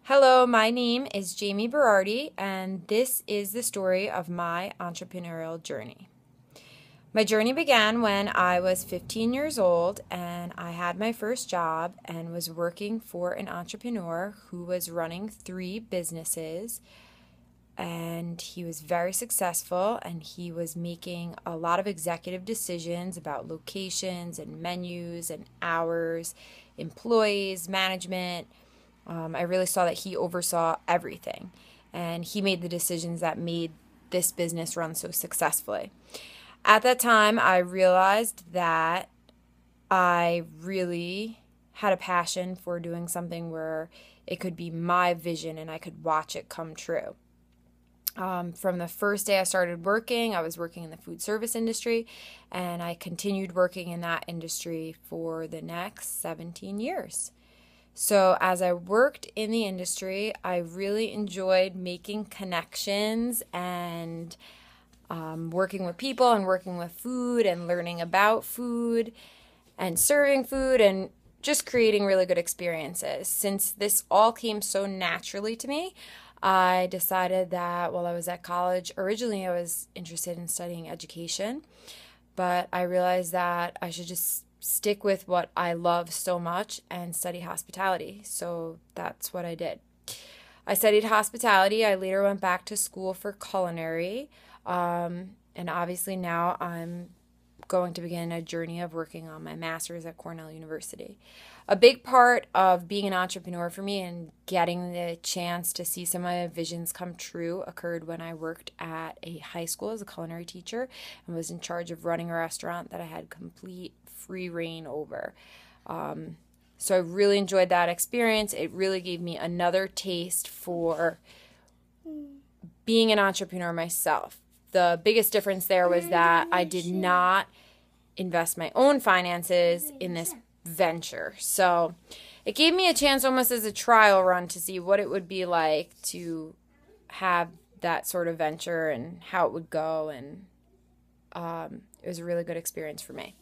Hello, my name is Jamie Berardi, and this is the story of my entrepreneurial journey. My journey began when I was 15 years old and I had my first job and was working for an entrepreneur who was running 3 businesses. And he was very successful and he was making a lot of executive decisions about locations and menus and hours, employees, management. I really saw that he oversaw everything and he made the decisions that made this business run so successfully. At that time, I realized that I really had a passion for doing something where it could be my vision and I could watch it come true. From the first day I started working, I was working in the food service industry, and I continued working in that industry for the next 17 years. So as I worked in the industry, I really enjoyed making connections and working with people and working with food and learning about food and serving food and just creating really good experiences. Since this all came so naturally to me, I decided that while I was at college, originally I was interested in studying education, but I realized that I should just stick with what I love so much and study hospitality. So that's what I did. I studied hospitality. I later went back to school for culinary. And obviously now I'm going to begin a journey of working on my master's at Cornell University. A big part of being an entrepreneur for me and getting the chance to see some of my visions come true occurred when I worked at a high school as a culinary teacher and was in charge of running a restaurant that I had complete free reign over. So I really enjoyed that experience. It really gave me another taste for being an entrepreneur myself. The biggest difference there was that I did not invest my own finances in this venture. So it gave me a chance almost as a trial run to see what it would be like to have that sort of venture and how it would go. And it was a really good experience for me.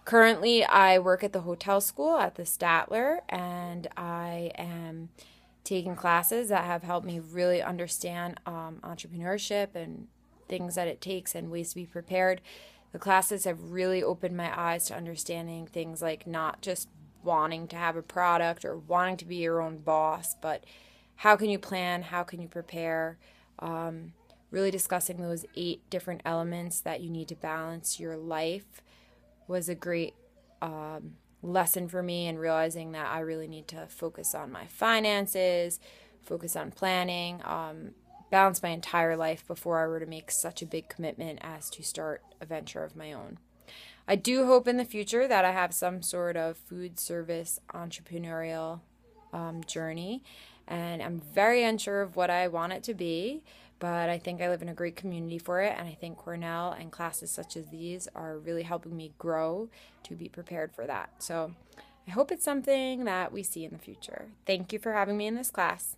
Currently, I work at the hotel school at the Statler, and I am taking classes that have helped me really understand entrepreneurship and things that it takes and ways to be prepared. The classes have really opened my eyes to understanding things like not just wanting to have a product or wanting to be your own boss, but how can you plan, how can you prepare, really discussing those 8 different elements that you need to balance your life was a great lesson for me, and realizing that I really need to focus on my finances, focus on planning, balance my entire life before I were to make such a big commitment as to start a venture of my own. I do hope in the future that I have some sort of food service entrepreneurial journey, and I'm very unsure of what I want it to be, but I think I live in a great community for it, and I think Cornell and classes such as these are really helping me grow to be prepared for that. So I hope it's something that we see in the future. Thank you for having me in this class.